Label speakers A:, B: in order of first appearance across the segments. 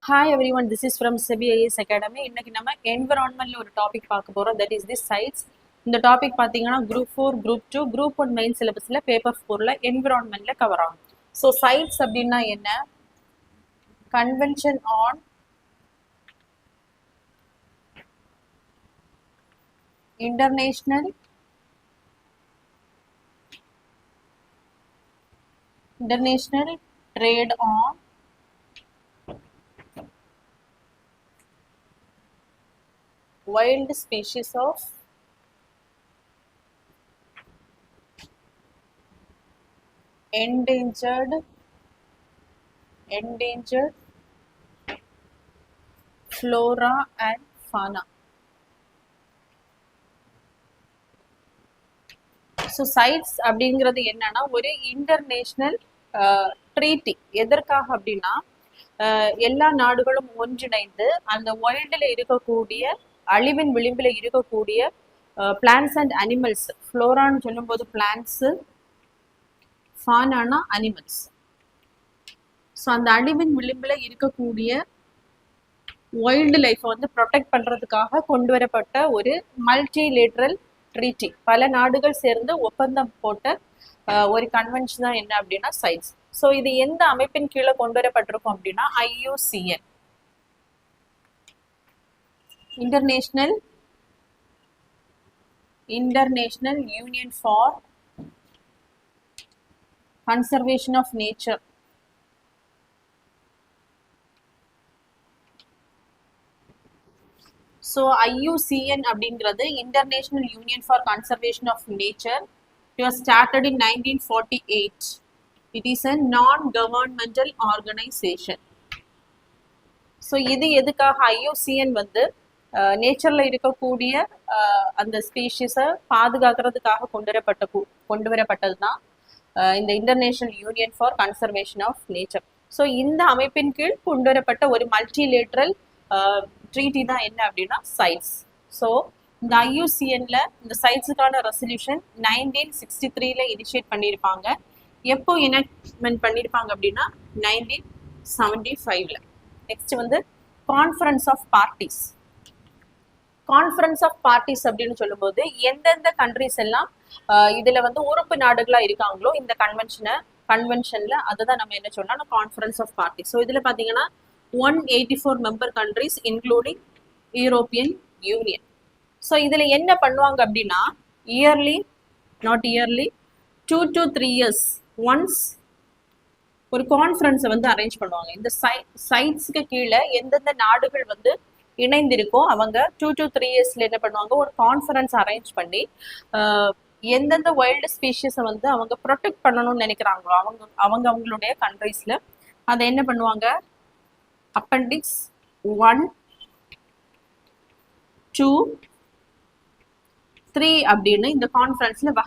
A: Hi everyone, this is from SEBI IAS Academy. இன்னைக்கு நம்ம என்விரான்மெண்ட்ல ஒரு டாபிக் பார்க்க போறோம். That is the CITES. இந்த டாபிக் பார்த்தீங்கன்னா குரூப் 4, குரூப் 2, குரூப் 1 மெயின் சிலபஸ்ல பேப்பர் 4ல என்விரான்மெண்ட்ல கவர் ஆகும். ஸோ சைட்ஸ் அப்படின்னா என்ன? Convention on international trade on wild species of endangered flora and fauna. So CITES அப்படிங்கிறது என்னன்னா ஒரு இன்டர்நேஷ்னல் ட்ரீட்டி. எதற்காக அப்படின்னா எல்லா நாடுகளும் ஒன்றிணைந்து அந்த வைல்டில் இருக்கக்கூடிய அழிவின் விளிம்பில் இருக்கக்கூடிய பிளான்ஸ் அண்ட் அனிமல்ஸ், ஃப்ளோரான்னு சொல்லும்போது பிளான்ஸு, ஃபானானா அனிமல்ஸ். ஸோ அந்த அழிவின் விளிம்பில் இருக்கக்கூடிய வைல்டு லைஃப்பை வந்து ப்ரொடெக்ட் பண்ணுறதுக்காக கொண்டு வரப்பட்ட ஒரு மல்டிலேட்ரல் ட்ரீட்டி. பல நாடுகள் சேர்ந்து ஒப்பந்தம் போட்ட ஒரு கன்வென்ஷன் தான் என்ன அப்படின்னா சைட்ஸ். ஸோ இது எந்த அமைப்பின் கீழே கொண்டு வரப்பட்டிருக்கும் அப்படின்னா IUCN, international union for conservation of nature. So IUCN அப்படிங்கிறது international union for conservation of nature. It was started in 1948. It is a non-governmental organization. So இது எதுக்காக IUCN வந்து நேச்சர்ல இருக்கக்கூடிய அந்த ஸ்பீஷீஸை பாதுகாக்கிறதுக்காக கொண்டு வரப்பட்டது தான் இந்த international union for conservation of nature. So இந்த அமைப்பின் கீழ் கொண்டு வரப்பட்ட ஒரு மல்டிலேட்ரல் ட்ரீட்டி தான் என்ன அப்படின்னா சைட்ஸ். ஸோ இந்த IUCNல இந்த சைட்ஸுக்கான ரெசல்யூஷன் 1963ல இனிஷியேட் பண்ணியிருப்பாங்க. எப்போ எனாக்ட்மெண்ட் பண்ணியிருப்பாங்க அப்படின்னா 1975ல. நெக்ஸ்ட் வந்து conference of parties. Conference of parties அப்படின்னு சொல்லும்போது எந்தெந்த கண்ட்ரிஸ் எல்லாம் இதுல வந்து உறுப்பு நாடுகளா இருக்காங்களோ இந்த கன்வென்ஷன்ல அதுதான் நம்ம என்ன சொல்லலாம் கான்ஃபரன்ஸ் ஆஃப் பார்ட்டிஸ். ஸோ இதுல பாத்தீங்கன்னா 184 member countries including European union. So இதுல என்ன பண்ணுவாங்க அப்படின்னா not yearly 2 to 3 years once ஒரு கான்ஃபரன்ஸை வந்து அரேஞ்ச் பண்ணுவாங்க. இந்த சைட்ஸ்க்கு கீழே எந்தெந்த நாடுகள் வந்து இணைந்திருக்கோ அவங்க 2 to 3 yearsல என்ன பண்ணுவாங்க ஒரு கான்ஃபரன்ஸ் அரேஞ்ச் பண்ணி எந்தெந்த வைல்டு ஸ்பீஷீஸை வந்து அவங்க ப்ரொடெக்ட் பண்ணணும்னு நினைக்கிறாங்களோ அவங்களுடைய கண்ட்ரீஸ்ல அதை என்ன பண்ணுவாங்க அப்பெண்டிக்ஸ் 1, 2, 3 அப்படின்னு இந்த கான்ஃபரன்ஸ்ல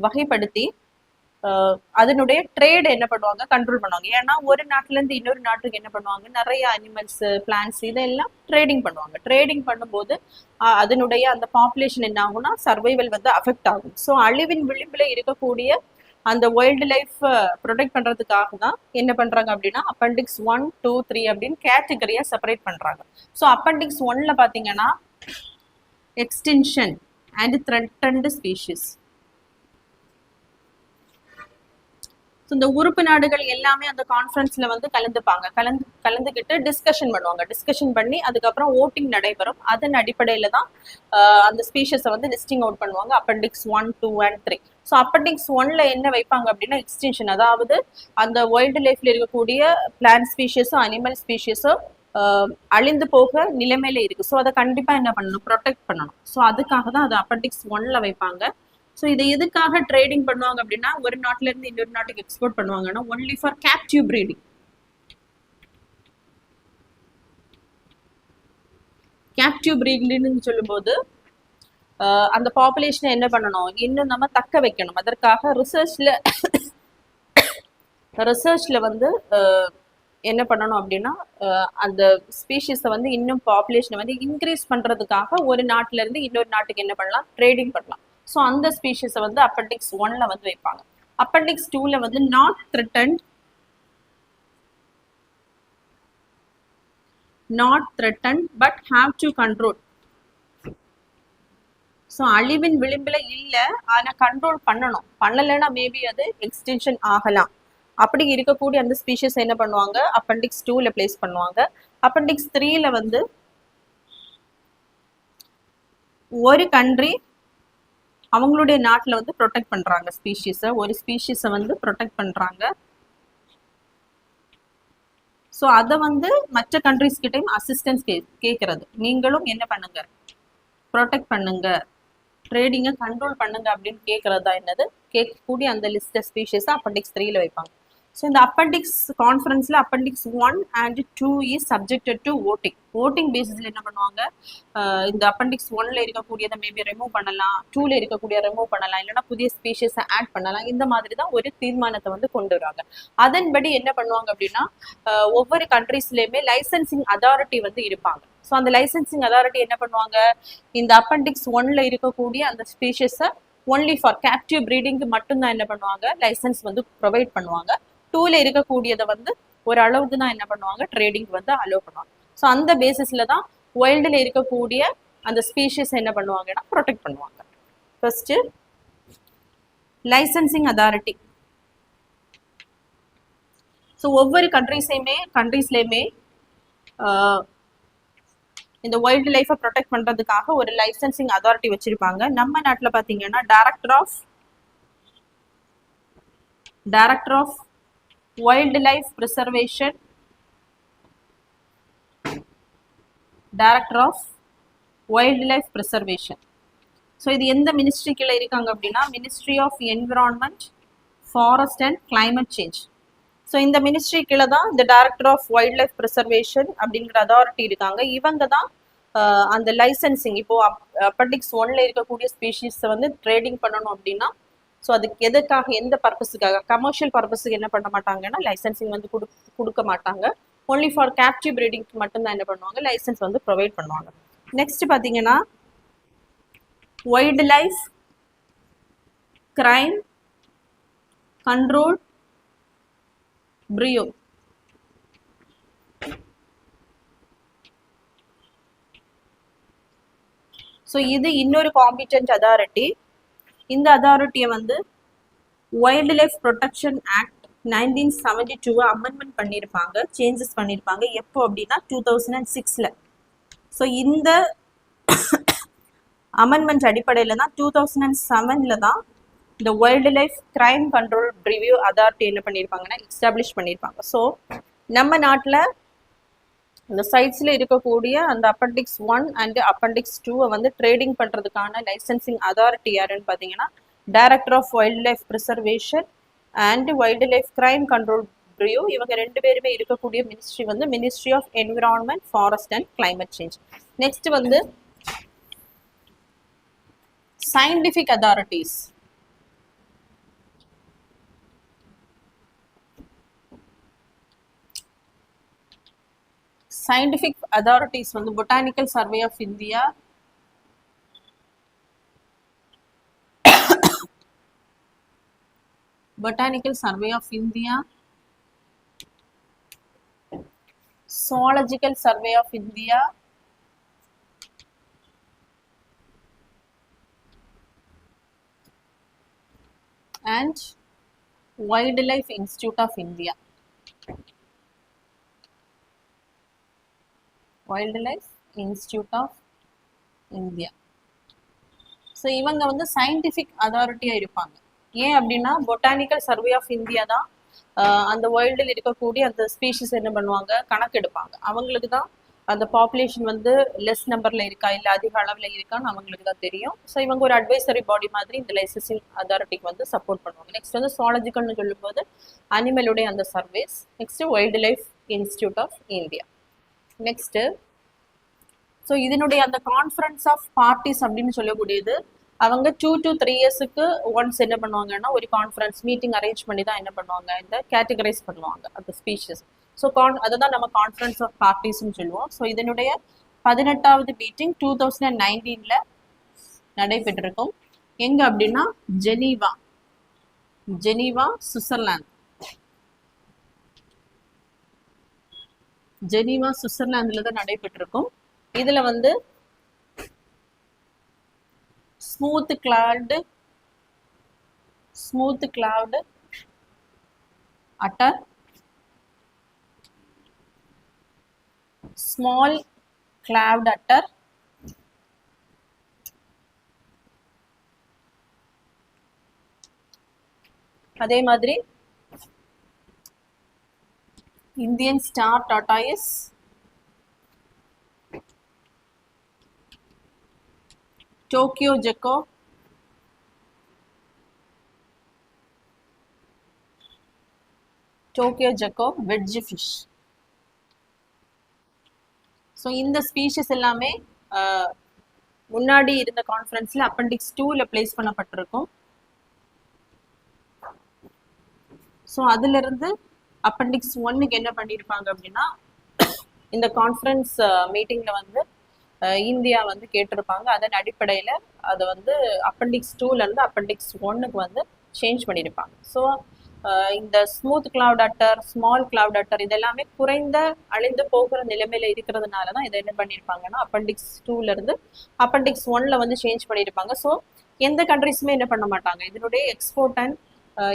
A: வகைப்படுத்தி அதனுடைய ட்ரேட் என்ன பண்ணுவாங்க கண்ட்ரோல் பண்ணுவாங்க. ஏன்னா ஒரு நாட்டுல இருந்து இன்னொரு நாட்டுக்கு என்ன பண்ணுவாங்க நிறைய அனிமல்ஸ், பிளான்ஸ் இதெல்லாம் ட்ரேடிங் பண்ணுவாங்க. ட்ரேடிங் பண்ணும்போது அதனுடைய அந்த பாப்புலேஷன் என்ன ஆகும்னா சர்வைவல் வந்து அஃபெக்ட் ஆகும். ஸோ அழிவின் விளிம்புல இருக்கக்கூடிய அந்த வைல்டு லைஃப் ப்ரொடெக்ட் பண்றதுக்காக தான் என்ன பண்றாங்க அப்படின்னா அப்பெண்டிக்ஸ் 1, 2, 3 அப்படின்னு கேட்டகரியா செப்பரேட் பண்றாங்க. ஸோ அப்பெண்டிக்ஸ் 1ல பாத்தீங்கன்னா எக்ஸ்டென்ஷன் அண்ட் த்ரெட்டன்டு ஸ்பீஷீஸ். இந்த உறுப்பு நாடுகள் எல்லாமே அந்த கான்ஃபரன்ஸ்ல வந்து கலந்துக்கிட்டு டிஸ்கஷன் பண்ணுவாங்க. டிஸ்கஷன் பண்ணி அதுக்கப்புறம் ஓட்டிங் நடைபெறும். அதன் அடிப்படையில தான் அந்த ஸ்பீஷஸை வந்து லிஸ்டிங் அவுட் பண்ணுவாங்க அப்பெண்டிக்ஸ் 1, 2 and 3. ஸோ அப்பெண்டிக்ஸ் 1ல என்ன வைப்பாங்க அப்படின்னா எக்ஸ்டென்ஷன், அதாவது அந்த வைல்டு லைஃப்ல இருக்கக்கூடிய பிளான்ட் ஸ்பீஷஸும் அனிமல் ஸ்பீஷஸும் அழிந்து போக நிலைமையில இருக்கு. ஸோ அதை கண்டிப்பா என்ன பண்ணணும் ப்ரொடெக்ட் பண்ணணும். ஸோ அதுக்காக தான் அது அப்பெண்டிக்ஸ் 1ல வைப்பாங்க. ஸோ இதை எதுக்காக ட்ரேடிங் பண்ணுவாங்க அப்படின்னா ஒரு நாட்டுல இருந்து இன்னொரு நாட்டுக்கு எக்ஸ்போர்ட் பண்ணுவாங்கன்னா only for captive breeding. Captive ப்ரீடிங்னு சொல்லும்போது அந்த பாப்புலேஷனை என்ன பண்ணணும் இன்னும் நம்ம தக்க வைக்கணும். அதற்காக ரிசர்ச்ல வந்து என்ன பண்ணணும் அப்படின்னா அந்த ஸ்பீஷீஸை வந்து இன்னும் பாப்புலேஷனை வந்து இன்க்ரீஸ் பண்றதுக்காக ஒரு நாட்டுல இருந்து இன்னொரு நாட்டுக்கு என்ன பண்ணலாம் ட்ரேடிங் பண்ணலாம். ஸோ அந்த ஸ்பீஷீஸை வந்து அப்பெண்டிக்ஸ் 1ல வந்து வைப்பாங்க. அப்பெண்டிக்ஸ் 2ல வந்து not threatened not threaten but have to control. So அழிவின் விளிம்பில் இல்லை, ஆனால் கண்ட்ரோல் பண்ணணும். பண்ணலைன்னா மேபி அது எக்ஸ்டென்ஷன் ஆகலாம். அப்படி இருக்கக்கூடிய அந்த ஸ்பீஷஸ் என்ன பண்ணுவாங்க, அப்பெண்டிக்ஸ் 2ல பிளேஸ் பண்ணுவாங்க. அப்பெண்டிக்ஸ் 3ல வந்து ஒரு கண்ட்ரி அவங்களுடைய நாட்டில் வந்து ப்ரொடெக்ட் பண்ணுறாங்க ஸ்பீஷீஸை, ஒரு ஸ்பீஷீஸை வந்து ப்ரொடெக்ட் பண்ணுறாங்க. ஸோ அதை வந்து மற்ற கண்ட்ரிஸ் கிட்டையும் அசிஸ்டன்ஸ் கேட்கறது, நீங்களும் என்ன பண்ணுங்க, ப்ரொடெக்ட் பண்ணுங்க, ட்ரேடிங்கை கண்ட்ரோல் பண்ணுங்க அப்படின்னு கேட்கறது தான் என்னது, கேட்கக்கூடிய அந்த லிஸ்ட் ஸ்பீஷஸ் அப்பெண்டிக்ஸ் 3ல வைப்பாங்க. ஸோ இந்த அப்பெண்டிக்ஸ் கான்ஃபரன்ஸில் appendix 1 and 2 is subjected to voting பேசிஸில் என்ன பண்ணுவாங்க, இந்த அப்பெண்டிக்ஸ் 1ல இருக்கக்கூடியதை மேபி ரிமூவ் பண்ணலாம், 2ல இருக்கக்கூடிய ரிமூவ் பண்ணலாம், இல்லைன்னா புதிய ஸ்பீஷஸை ஆட் பண்ணலாம். இந்த மாதிரி தான் ஒரு தீர்மானத்தை வந்து கொண்டு வராங்க. அதன்படி என்ன பண்ணுவாங்க அப்படின்னா, ஒவ்வொரு கண்ட்ரீஸ்லேயுமே லைசன்சிங் அதாரிட்டி வந்து இருப்பாங்க. ஸோ அந்த லைசன்சிங் அதாரிட்டி என்ன பண்ணுவாங்க, இந்த அப்பெண்டிக்ஸ் 1ல இருக்கக்கூடிய அந்த ஸ்பீஷஸை ஒன்லி ஃபார் கேப்டிவ் ப்ரீடிங்க்கு மட்டும்தான் என்ன பண்ணுவாங்க, லைசன்ஸ் வந்து ப்ரொவைட் பண்ணுவாங்க. 2ல இருக்கக்கூடியதை வந்து ஒரு அளவுக்கு தான் என்ன பண்ணுவாங்க, ட்ரேடிங் வந்து அலோவ் பண்ணுவாங்க. ஸோ அந்த பேசிஸ்ல தான் வைல்டில் இருக்கக்கூடிய அந்த ஸ்பீஷஸ் என்ன பண்ணுவாங்கன்னா ப்ரொடெக்ட் பண்ணுவாங்க. First licensing authority. ஸோ ஒவ்வொரு கண்ட்ரீஸ்லையுமே இந்த வைல்டு லைஃபை ப்ரொடெக்ட் பண்ணுறதுக்காக ஒரு லைசன்சிங் அதாரிட்டி வச்சிருப்பாங்க. நம்ம நாட்டில் பார்த்தீங்கன்னா director of wild life preservation, director of wild life preservation. So இது எந்த மினிஸ்ட்ரி கீழே இருக்காங்க அப்படின்னா, ministry of environment, forest and climate change. So இந்த மினிஸ்ட்ரி கீழே தான் இந்த director of wild life preservation அப்படிங்கிற அதாரிட்டி இருக்காங்க. இவங்க தான் அந்த லைசன்சிங், இப்போ அப்பெண்டிக்ஸ் 1ல இருக்கக்கூடிய ஸ்பீஷீஸை வந்து ட்ரேடிங் பண்ணணும் அப்படின்னா, ஸோ அதுக்கு எதுக்காக, எந்த பர்பஸுக்காக, கமர்ஷியல் பர்பஸுக்கு என்ன பண்ண மாட்டாங்கன்னா லைசன்சிங் வந்து கொடுக்க மாட்டாங்க. ஒன்லி ஃபார் கேப்டிவ் ப்ரீடிங்க்கு மட்டும்தான் என்ன பண்ணுவாங்க, லைசன்ஸ் வந்து ப்ரொவைட் பண்ணுவாங்க. நெக்ஸ்ட் பார்த்தீங்கன்னா wild life crime control bureau. So இது இன்னொரு காம்பிட்டன்ட் அதாரிட்டி. இந்த அதாரிட்டியை வந்து wild life protection act 1972 amendment பண்ணியிருப்பாங்க, சேஞ்சஸ் பண்ணியிருப்பாங்க. எப்போ அப்படின்னா 2006ல். ஸோ இந்த அமெண்ட்மெண்ட் அடிப்படையில் தான் 2007ல் தான் இந்த wild life crime control bureau authority என்ன பண்ணியிருப்பாங்கன்னா எஸ்டாப்ளிஷ் பண்ணியிருப்பாங்க. ஸோ நம்ம நாட்டில் இந்த சைட்ஸில் இருக்கக்கூடிய அந்த அப்பெண்டிக்ஸ் 1 அண்ட் அப்பெண்டிக்ஸ் 2 வந்து ட்ரேடிங் பண்ணுறதுக்கான லைசன்சிங் அதாரிட்டி யாருன்னு பார்த்தீங்கன்னா director of wild life preservation and wild life crime control bureau. இவங்க ரெண்டு பேருமே இருக்கக்கூடிய மினிஸ்ட்ரி வந்து ministry of environment, forest and climate change. Next வந்து சயின்டிஃபிக் அதாரிட்டிஸ். சயின்டிஃபிக் அதாரிட்டிஸ் வந்து botanical survey of India, Botanical Survey of India, Zoological Survey of India, and Wildlife Institute of India. Wildlife Institute of India. So இவங்க வந்து scientific அதாரிட்டியாக இருப்பாங்க. ஏன் அப்படின்னா botanical survey of India தான் அந்த வேர்ல்டில் இருக்கக்கூடிய அந்த ஸ்பீஷிஸ் என்ன பண்ணுவாங்க, கணக்கெடுப்பாங்க. அவங்களுக்கு தான் அந்த பாப்புலேஷன் வந்து லெஸ் நம்பரில் இருக்கா இல்லை அதிக அளவில் இருக்கான்னு அவங்களுக்கு தான் தெரியும். ஸோ இவங்க ஒரு அட்வைசரி பாடி மாதிரி இந்த லைசன்சிங் அதாரிட்டிக்கு வந்து சப்போர்ட் பண்ணுவாங்க. நெக்ஸ்ட் வந்து சுவாலஜிக்கல்னு சொல்லும்போது அனிமலுடைய அந்த surveys. Next wild life institute of India. Next so இதனுடைய அந்த கான்ஃபரன்ஸ் ஆஃப் பார்ட்டிஸ் அப்படின்னு சொல்லக்கூடியது அவங்க 2 to 3 இயர்ஸுக்கு ஒன்ஸ் என்ன பண்ணுவாங்கன்னா ஒரு கான்ஃபரன்ஸ் மீட்டிங் அரேஞ்ச் பண்ணி தான் என்ன பண்ணுவாங்க, இந்த கேட்டகரைஸ் பண்ணுவாங்க அந்த ஸ்பீஷஸ். ஸோ அதை தான் நம்ம கான்ஃபரன்ஸ் ஆஃப் பார்ட்டிஸ்ன்னு சொல்லுவோம். ஸோ இதனுடைய 18வது மீட்டிங் 2019ல் நடைபெற்றிருக்கும். எங்கே அப்படின்னா ஜெனீவா சுவிட்சர்லாந்து. ஜெனீவா சுவிட்சர்லாந்துல தான் நடைபெற்றிருக்கும். இதுல வந்து smooth clawed otter, small clawed otter, அதே மாதிரி Indian star tortoise, Tokay gecko, wedge fish. So இந்த ஸ்பீஷஸ் எல்லாமே முன்னாடி இருந்த கான்ஃபரன்ஸ்ல அப்பெண்டிக்ஸ் 2ல பிளேஸ் பண்ணப்பட்டிருக்கும். ஸோ அதுல இருந்து அப்பெண்டிக்ஸ் 1க்கு என்ன பண்ணியிருப்பாங்க அப்படின்னா, இந்த கான்ஃபரன்ஸ் மீட்டிங்ல வந்து இந்தியா வந்து கேட்டிருப்பாங்க. அதன் அடிப்படையில் அதை வந்து அப்பெண்டிக்ஸ் 2ல இருந்து அப்பெண்டிக்ஸ் 1க்கு வந்து சேஞ்ச் பண்ணியிருப்பாங்க. ஸோ இந்த smooth clawed otter, small clawed utter இதெல்லாமே குறைந்த அழிந்து போகிற நிலைமையில இருக்கிறதுனால தான் இதை என்ன பண்ணியிருப்பாங்கன்னா அப்பெண்டிக்ஸ் 2ல இருந்து அப்பெண்டிக்ஸ் 1ல வந்து சேஞ்ச் பண்ணியிருப்பாங்க. ஸோ எந்த கண்ட்ரிஸுமே என்ன பண்ண மாட்டாங்க, இதனுடைய எக்ஸ்போர்ட் அண்ட்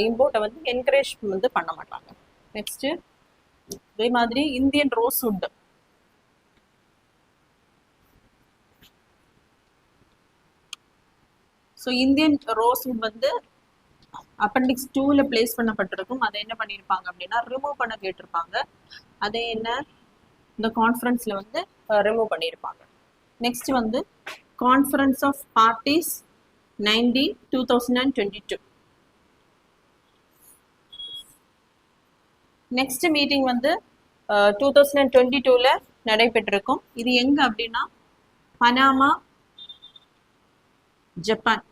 A: இம்போர்ட்டை வந்து என்கரேஜ் வந்து பண்ண மாட்டாங்க. நெக்ஸ்ட் அதே மாதிரி Indian rosewood. So Indian rosewood வந்து அப்பெண்டிக்ஸ் 2ல பிளேஸ் பண்ணப்பட்டிருக்கும். அதை என்ன பண்ணியிருப்பாங்க அப்படின்னா ரிமூவ் பண்ண கேட்டிருப்பாங்க. அதை என்ன இந்த கான்ஃபரன்ஸ்ல வந்து ரிமூவ் பண்ணியிருப்பாங்க. நெக்ஸ்ட் வந்து conference of parties 2022. Next meeting வந்து 2022ல நடைபெற்றிருக்கும். இது எங்க அப்படின்னா பனாமா, ஜப்பான்.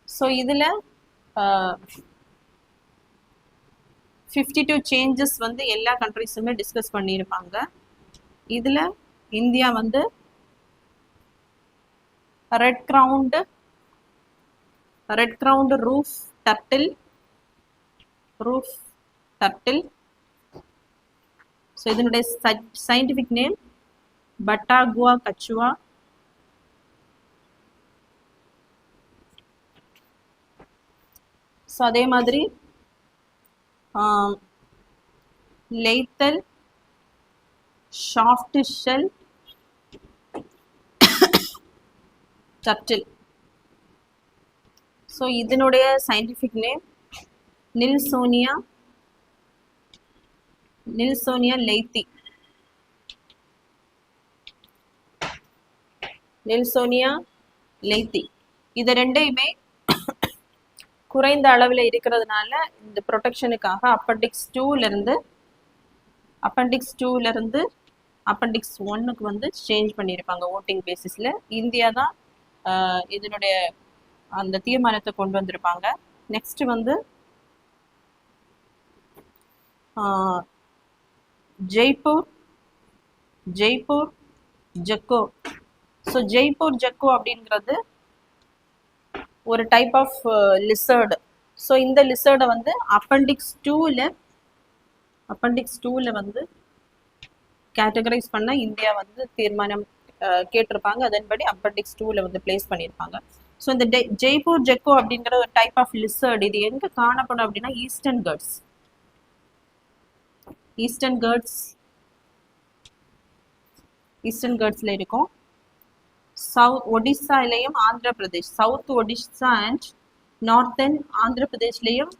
A: ஸோ இதில் 52 சேஞ்சஸ் வந்து எல்லா கண்ட்ரிஸுமே டிஸ்கஸ் பண்ணியிருப்பாங்க. இதில் இந்தியா வந்து red ground roof turtle. So இதனுடைய சயின்டிஃபிக் நேம் பட்டாகுவா கச்சுவா. ஸோ அதே மாதிரி லேத்தல் ஷாஃப்ட் ஷெல் டர்ட்டில். ஸோ இதனுடைய சயின்டிஃபிக் நேம் நில்சோனியா லேத்தி. இது ரெண்டையுமே குறைந்த அளவில் இருக்கிறதுனால இந்த ப்ரொடெக்ஷனுக்காக அப்பெண்டிக்ஸ் 2ல இருந்து அப்பெண்டிக்ஸ் 1க்கு வந்து சேஞ்ச் பண்ணியிருப்பாங்க. ஓட்டிங் பேசிஸ்ல இந்தியா தான் இதனுடைய அந்த தீர்மானத்தை கொண்டு வந்திருப்பாங்க. நெக்ஸ்ட் வந்து Jaipur Gecko. So Jaipur Gecko அப்படிங்கிறது ஒரு டைப் ஆஃப் லிசர்டு. ஸோ இந்த லிசர்டை வந்து அப்பெண்டிக்ஸ் 2ல வந்து கேட்டகரைஸ் பண்ண இந்தியா வந்து தீர்மானம் கேட்டிருப்பாங்க. அதன்படி அப்பெண்டிக்ஸ் 2ல வந்து பிளேஸ் பண்ணியிருப்பாங்க. ஸோ இந்த ஜெய்ப்பூர் ஜெக்கோ அப்படிங்கிற ஒரு டைப் ஆஃப் லிசர்டு இது எங்க காணப்படும் அப்படின்னா ஈஸ்டர்ன் கட்ஸ்ல இருக்கும். ஒடிசாலையும் Andhra Pradesh, south Odisha and northern Andhra பிரதேஷ்லையும்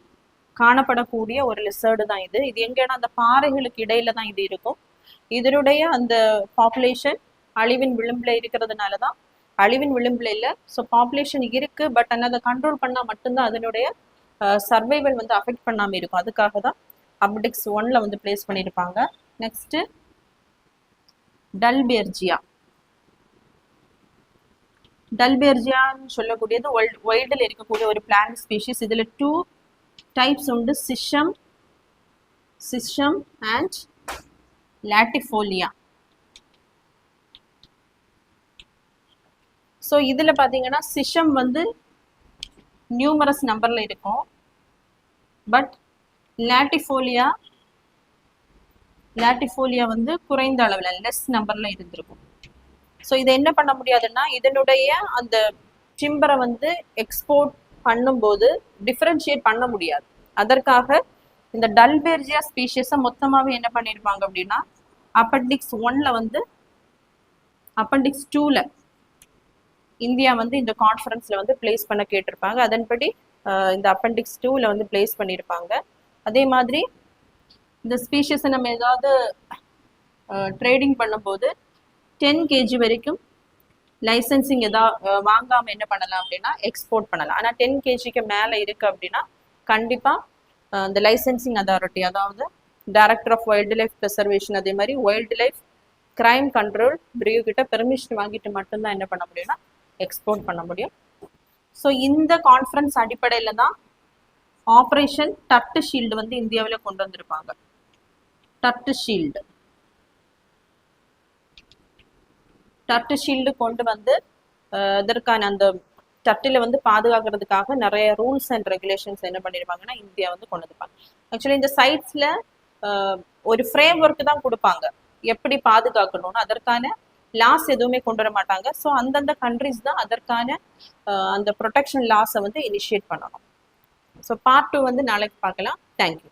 A: காணப்படக்கூடிய ஒரு லிசர்டு தான் இது. இது எங்கன்னா அந்த பாறைகளுக்கு இடையில தான் இது இருக்கும். இதனுடைய அந்த பாப்புலேஷன் அழிவின் விளிம்புல இருக்கிறதுனால தான், அழிவின் விளிம்புல இல்லை, ஸோ பாப்புலேஷன் இருக்கு, பட் ஆனால் அதை கண்ட்ரோல் பண்ணால் மட்டும்தான் அதனுடைய சர்வைவல் வந்து அஃபெக்ட் பண்ணாமல் இருக்கும். அதுக்காக தான் அப்பெண்டிக்ஸ் 1ல வந்து பிளேஸ் பண்ணியிருப்பாங்க. நெக்ஸ்ட் டல்பேர்ஜியான்னு சொல்லக்கூடியது வைல்டில் இருக்கக்கூடிய ஒரு பிளான்ட் ஸ்பீஷிஸ். இதில் 2 டைப்ஸ் உண்டு, சிஷம் அண்ட் லாட்டிஃபோலியா. ஸோ இதில் பார்த்தீங்கன்னா சிஷம் வந்து நியூமரஸ் நம்பரில் இருக்கும், பட் லாட்டிஃபோலியா வந்து குறைந்த அளவில் லெஸ் நம்பர்ல இருந்திருக்கும். ஸோ இதை என்ன பண்ண முடியாதுன்னா இதனுடைய அந்த டிம்பரை வந்து எக்ஸ்போர்ட் பண்ணும்போது டிஃபரன்ஷியேட் பண்ண முடியாது. அதற்காக இந்த டல்பேர்ஜியா ஸ்பீஷியஸை மொத்தமாகவே என்ன பண்ணியிருப்பாங்க அப்படின்னா அப்பெண்டிக்ஸ் 1ல வந்து அப்பெண்டிக்ஸ் 2ல இந்தியா வந்து இந்த கான்ஃபரன்ஸ்ல வந்து பிளேஸ் பண்ண கேட்டிருப்பாங்க. அதன்படி இந்த அப்பெண்டிக்ஸ் 2ல வந்து பிளேஸ் பண்ணியிருப்பாங்க. அதே மாதிரி இந்த ஸ்பீஷியஸை நம்ம ஏதாவது ட்ரேடிங் பண்ணும்போது 10 kg வரைக்கும் லைசன்சிங் வாங்காமல் என்ன பண்ணலாம் அப்படின்னா எக்ஸ்போர்ட் பண்ணலாம். ஆனால் 10 kgக்கு மேலே இருக்குது அப்படின்னா கண்டிப்பாக இந்த லைசன்சிங் அதாரிட்டி, அதாவது director of wild life preservation, அதே மாதிரி வைல்டு லைஃப் கிரைம் கண்ட்ரோல் பிரிவு கிட்ட பெர்மிஷன் வாங்கிட்டு மட்டும்தான் என்ன பண்ண முடியும்னா எக்ஸ்போர்ட் பண்ண முடியும். ஸோ இந்த கான்ஃபரன்ஸ் அடிப்படையில் தான் ஆப்ரேஷன் டர்ட் ஷீல்டு வந்து இந்தியாவில் கொண்டு வந்திருப்பாங்க. டர்ட் ஷீல்டு கொண்டு வந்து இதற்கான அந்த டர்ட்டில் வந்து பாதுகாக்கிறதுக்காக நிறைய ரூல்ஸ் அண்ட் ரெகுலேஷன்ஸ் என்ன பண்ணியிருப்பாங்கன்னா இந்தியா வந்து கொண்டு வந்திருப்பாங்க. ஆக்சுவலி இந்த சைட்ஸில் ஒரு ஃப்ரேம் ஒர்க் தான் கொடுப்பாங்க எப்படி பாதுகாக்கணும்னு, அதற்கான லாஸ் எதுவுமே கொண்டு வர மாட்டாங்க. ஸோ அந்தந்த கண்ட்ரிஸ் தான் அதற்கான அந்த ப்ரொடெக்ஷன் லாஸை வந்து இனிஷியேட் பண்ணணும். ஸோ பார்ட் 2 வந்து நாளைக்கு பார்க்கலாம். தேங்க்யூ.